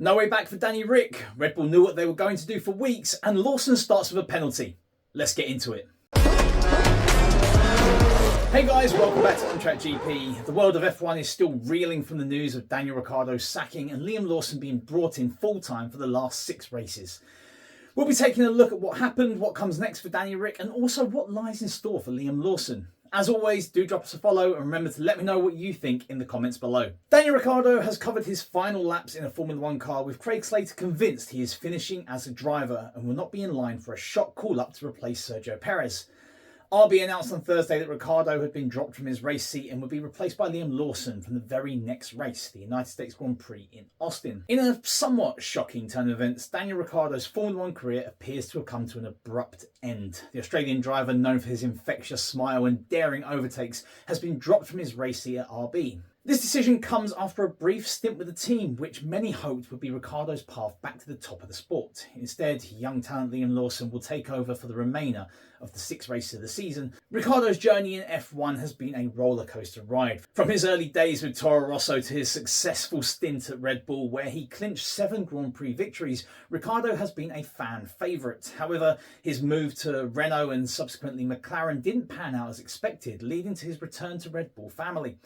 No way back for Danny Ric. Red Bull knew what they were going to do for weeks, and Lawson starts with a penalty. Let's get into it. Hey guys, welcome back to On Track GP. The world of F1 is still reeling from the news of Daniel Ricciardo's sacking and Liam Lawson being brought in full-time for the last 6 races. We'll be taking a look at what happened, what comes next for Danny Ric, and also what lies in store for Liam Lawson. As always, do drop us a follow and remember to let me know what you think in the comments below. Daniel Ricciardo has covered his final laps in a Formula 1 car, with Craig Slater convinced he is finishing as a driver and will not be in line for a shot call-up to replace Sergio Perez. RB announced on Thursday that Ricciardo had been dropped from his race seat and would be replaced by Liam Lawson from the very next race, the United States Grand Prix in Austin. In a somewhat shocking turn of events, Daniel Ricciardo's Formula 1 career appears to have come to an abrupt end. The Australian driver, known for his infectious smile and daring overtakes, has been dropped from his race seat at RB. This decision comes after a brief stint with the team, which many hoped would be Ricciardo's path back to the top of the sport. Instead, young talent Liam Lawson will take over for the remainder of the 6 races of the season. Ricciardo's journey in F1 has been a rollercoaster ride. From his early days with Toro Rosso to his successful stint at Red Bull, where he clinched 7 Grand Prix victories, Ricciardo has been a fan favourite. However, his move to Renault and subsequently McLaren didn't pan out as expected, leading to his return to Red Bull family.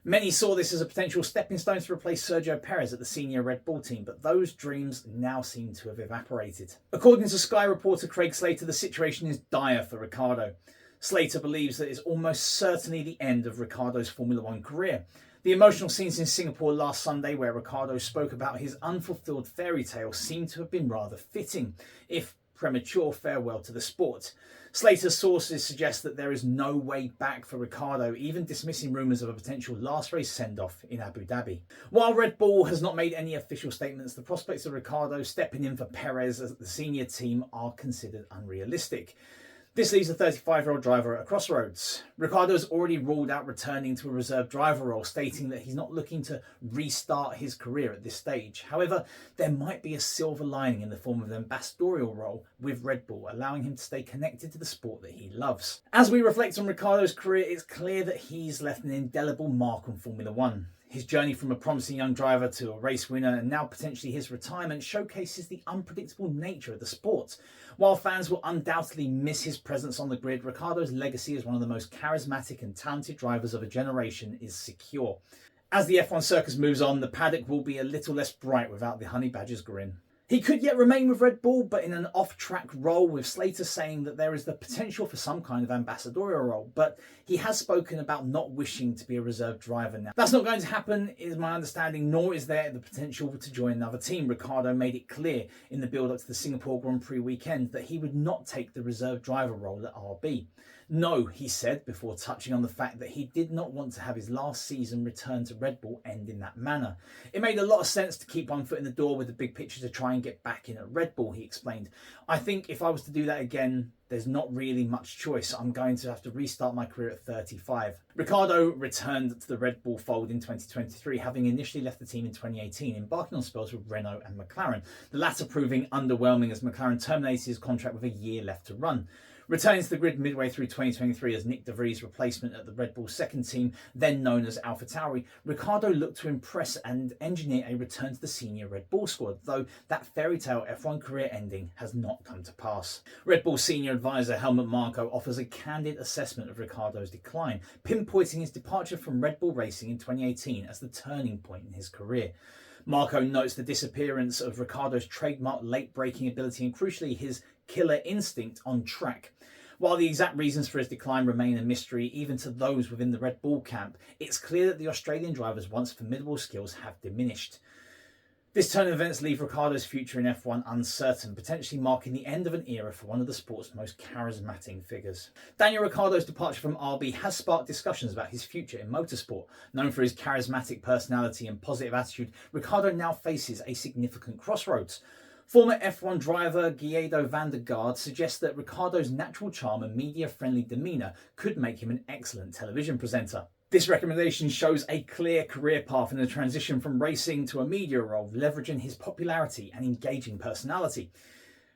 Many saw this as a potential stepping stone to replace Sergio Perez at the senior Red Bull team, but those dreams now seem to have evaporated. According to Sky reporter Craig Slater, the situation is dire for Ricciardo. Slater believes that it's almost certainly the end of Ricciardo's Formula 1 career. The emotional scenes in Singapore last Sunday, where Ricciardo spoke about his unfulfilled fairy tale, seem to have been rather fitting, if premature, farewell to the sport. Slater's sources suggest that there is no way back for Ricciardo, even dismissing rumours of a potential last race send-off in Abu Dhabi. While Red Bull has not made any official statements, the prospects of Ricciardo stepping in for Perez as the senior team are considered unrealistic. This leaves the 35-year-old driver at a crossroads. Ricciardo has already ruled out returning to a reserve driver role, stating that he's not looking to restart his career at this stage. However, there might be a silver lining in the form of an ambassadorial role with Red Bull, allowing him to stay connected to the sport that he loves. As we reflect on Ricciardo's career, it's clear that he's left an indelible mark on Formula 1. His journey from a promising young driver to a race winner and now potentially his retirement showcases the unpredictable nature of the sport. While fans will undoubtedly miss his presence on the grid, Ricciardo's legacy as one of the most charismatic and talented drivers of a generation is secure. As the F1 circus moves on, the paddock will be a little less bright without the Honey Badger's grin. He could yet remain with Red Bull, but in an off-track role, with Slater saying that there is the potential for some kind of ambassadorial role, but he has spoken about not wishing to be a reserve driver now. That's not going to happen, is my understanding, nor is there the potential to join another team. Ricciardo made it clear in the build-up to the Singapore Grand Prix weekend that he would not take the reserve driver role at RB. No, he said, before touching on the fact that he did not want to have his last season return to Red Bull end in that manner. It made a lot of sense to keep one foot in the door with the big picture to try and get back in at Red Bull, he explained. I think if I was to do that again, there's not really much choice. I'm going to have to restart my career at 35. Ricciardo returned to the Red Bull fold in 2023, having initially left the team in 2018, embarking on spells with Renault and McLaren, the latter proving underwhelming as McLaren terminated his contract with a year left to run. Returning to the grid midway through 2023 as Nick De Vries' replacement at the Red Bull second team, then known as AlphaTauri, Ricciardo looked to impress and engineer a return to the senior Red Bull squad, though that fairy tale F1 career ending has not come to pass. Red Bull senior advisor Helmut Marko offers a candid assessment of Ricciardo's decline, pinpointing his departure from Red Bull Racing in 2018 as the turning point in his career. Marko notes the disappearance of Ricciardo's trademark late-braking ability and, crucially, his killer instinct on track. While the exact reasons for his decline remain a mystery even to those within the Red Bull camp, it's clear that the Australian driver's once formidable skills have diminished. This turn of events leave Ricciardo's future in F1 uncertain, potentially marking the end of an era for one of the sport's most charismatic figures. Daniel Ricciardo's departure from RB has sparked discussions about his future in motorsport. Known for his charismatic personality and positive attitude, Ricciardo now faces a significant crossroads. Former F1 driver Guido van der Garde suggests that Ricciardo's natural charm and media-friendly demeanour could make him an excellent television presenter. This recommendation shows a clear career path in a transition from racing to a media role, leveraging his popularity and engaging personality.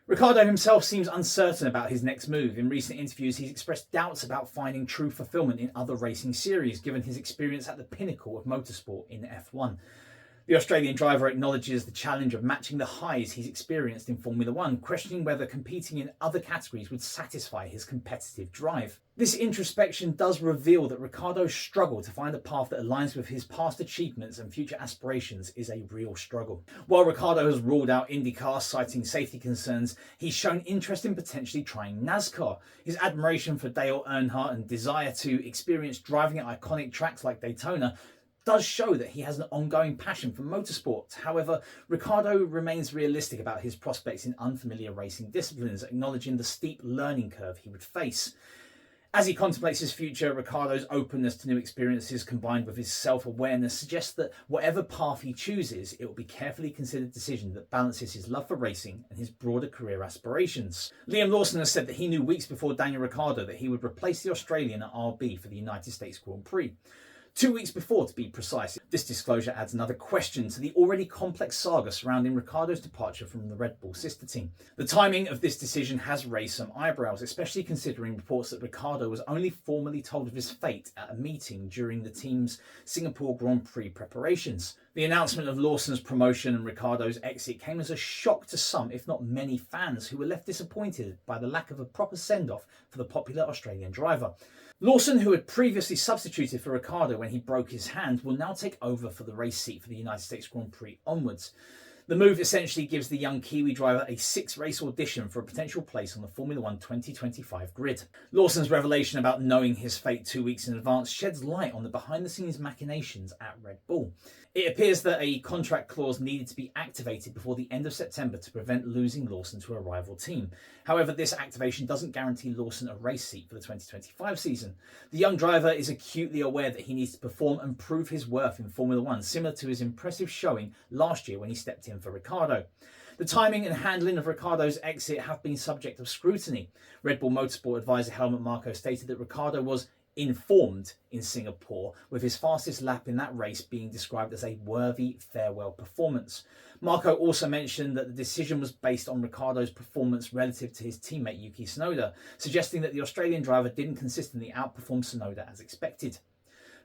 Ricciardo himself seems uncertain about his next move. In recent interviews, he's expressed doubts about finding true fulfillment in other racing series, given his experience at the pinnacle of motorsport in F1. The Australian driver acknowledges the challenge of matching the highs he's experienced in Formula One, questioning whether competing in other categories would satisfy his competitive drive. This introspection does reveal that Ricciardo's struggle to find a path that aligns with his past achievements and future aspirations is a real struggle. While Ricciardo has ruled out IndyCar, citing safety concerns, he's shown interest in potentially trying NASCAR. His admiration for Dale Earnhardt and desire to experience driving at iconic tracks like Daytona does show that he has an ongoing passion for motorsport. However, Ricciardo remains realistic about his prospects in unfamiliar racing disciplines, acknowledging the steep learning curve he would face. As he contemplates his future, Ricciardo's openness to new experiences combined with his self-awareness suggests that whatever path he chooses, it will be a carefully considered decision that balances his love for racing and his broader career aspirations. Liam Lawson has said that he knew weeks before Daniel Ricciardo that he would replace the Australian at RB for the United States Grand Prix. 2 weeks before, to be precise. This disclosure adds another question to the already complex saga surrounding Ricciardo's departure from the Red Bull sister team. The timing of this decision has raised some eyebrows, especially considering reports that Ricciardo was only formally told of his fate at a meeting during the team's Singapore Grand Prix preparations. The announcement of Lawson's promotion and Ricciardo's exit came as a shock to some, if not many, fans who were left disappointed by the lack of a proper send-off for the popular Australian driver. Lawson, who had previously substituted for Ricciardo when he broke his hand, will now take over for the race seat for the United States Grand Prix onwards. The move essentially gives the young Kiwi driver a 6-race audition for a potential place on the Formula One 2025 grid. Lawson's revelation about knowing his fate 2 weeks in advance sheds light on the behind-the-scenes machinations at Red Bull. It appears that a contract clause needed to be activated before the end of September to prevent losing Lawson to a rival team. However, this activation doesn't guarantee Lawson a race seat for the 2025 season. The young driver is acutely aware that he needs to perform and prove his worth in Formula One, similar to his impressive showing last year when he stepped in for Ricciardo. The timing and handling of Ricciardo's exit have been subject of scrutiny. Red Bull Motorsport advisor Helmut Marko stated that Ricciardo was informed in Singapore, with his fastest lap in that race being described as a worthy farewell performance. Marko also mentioned that the decision was based on Ricciardo's performance relative to his teammate Yuki Tsunoda, suggesting that the Australian driver didn't consistently outperform Tsunoda as expected.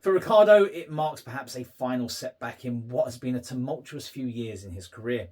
For Ricciardo, it marks perhaps a final setback in what has been a tumultuous few years in his career.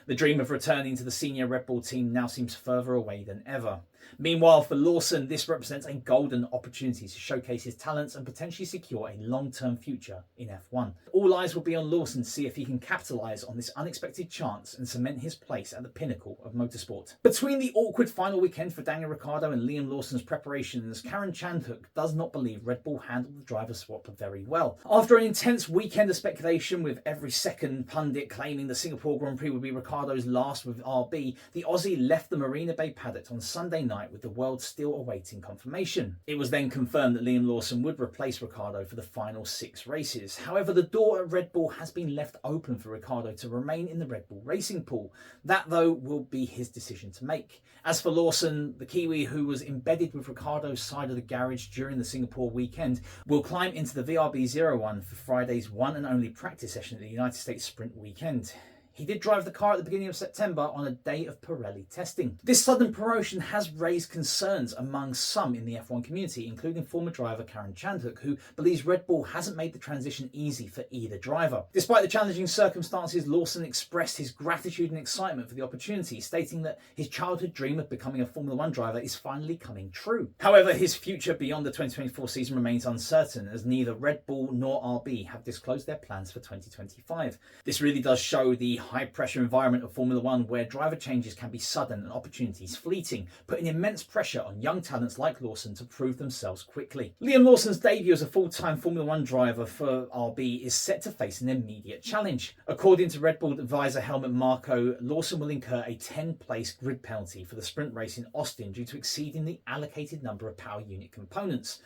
The dream of returning to the senior Red Bull team now seems further away than ever. Meanwhile, for Lawson, this represents a golden opportunity to showcase his talents and potentially secure a long-term future in F1. All eyes will be on Lawson to see if he can capitalise on this unexpected chance and cement his place at the pinnacle of motorsport. Between the awkward final weekend for Daniel Ricciardo and Liam Lawson's preparations, Karen Chandhook does not believe Red Bull handled the driver swap very well. After an intense weekend of speculation, with every second pundit claiming the Singapore Grand Prix would be Ricciardo's last with RB, the Aussie left the Marina Bay paddock on Sunday night with the world still awaiting confirmation. It was then confirmed that Liam Lawson would replace Ricciardo for the final 6 races. However, the door at Red Bull has been left open for Ricciardo to remain in the Red Bull racing pool. That, though, will be his decision to make. As for Lawson, the Kiwi, who was embedded with Ricciardo's side of the garage during the Singapore weekend, will climb into the VRB01 for Friday's one and only practice session at the United States Sprint weekend. He did drive the car at the beginning of September on a day of Pirelli testing. This sudden promotion has raised concerns among some in the F1 community, including former driver Karen Chandhook, who believes Red Bull hasn't made the transition easy for either driver. Despite the challenging circumstances, Lawson expressed his gratitude and excitement for the opportunity, stating that his childhood dream of becoming a Formula One driver is finally coming true. However, his future beyond the 2024 season remains uncertain, as neither Red Bull nor RB have disclosed their plans for 2025. This really does show the high-pressure environment of Formula One, where driver changes can be sudden and opportunities fleeting, putting immense pressure on young talents like Lawson to prove themselves quickly. Liam Lawson's debut as a full-time Formula One driver for RB is set to face an immediate challenge. According to Red Bull advisor Helmut Marko, Lawson will incur a 10-place grid penalty for the sprint race in Austin due to exceeding the allocated number of power unit components.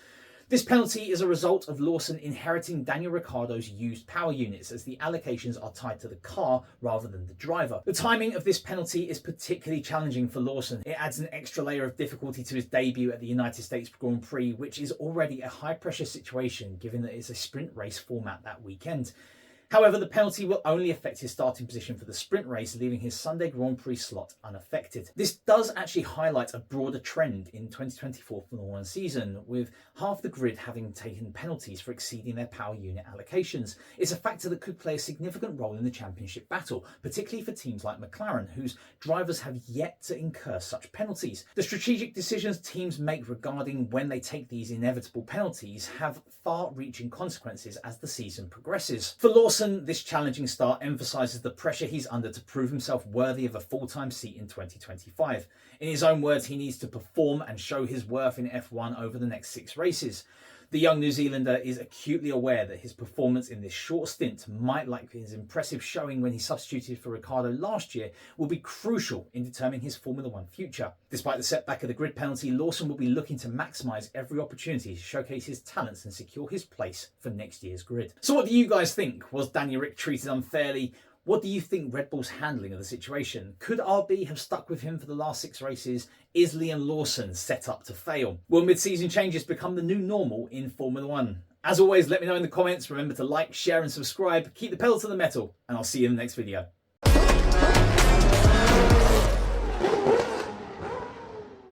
This penalty is a result of Lawson inheriting Daniel Ricciardo's used power units, as the allocations are tied to the car rather than the driver. The timing of this penalty is particularly challenging for Lawson. It adds an extra layer of difficulty to his debut at the United States Grand Prix, which is already a high-pressure situation given that it's a sprint race format that weekend. However, the penalty will only affect his starting position for the sprint race, leaving his Sunday Grand Prix slot unaffected. This does actually highlight a broader trend in 2024 Formula One season, with half the grid having taken penalties for exceeding their power unit allocations. It's a factor that could play a significant role in the championship battle, particularly for teams like McLaren, whose drivers have yet to incur such penalties. The strategic decisions teams make regarding when they take these inevitable penalties have far-reaching consequences as the season progresses. For Lawson, this challenging start emphasises the pressure he's under to prove himself worthy of a full-time seat in 2025. In his own words, he needs to perform and show his worth in F1 over the next 6 races. The young New Zealander is acutely aware that his performance in this short stint, might like his impressive showing when he substituted for Ricciardo last year, will be crucial in determining his Formula One future. Despite the setback of the grid penalty, Lawson will be looking to maximise every opportunity to showcase his talents and secure his place for next year's grid. So what do you guys think? Was Danny Ric treated unfairly? What do you think Red Bull's handling of the situation? Could RB have stuck with him for the last 6 races? Is Liam Lawson set up to fail? Will mid-season changes become the new normal in Formula One? As always, let me know in the comments. Remember to like, share and subscribe. Keep the pedal to the metal, and I'll see you in the next video.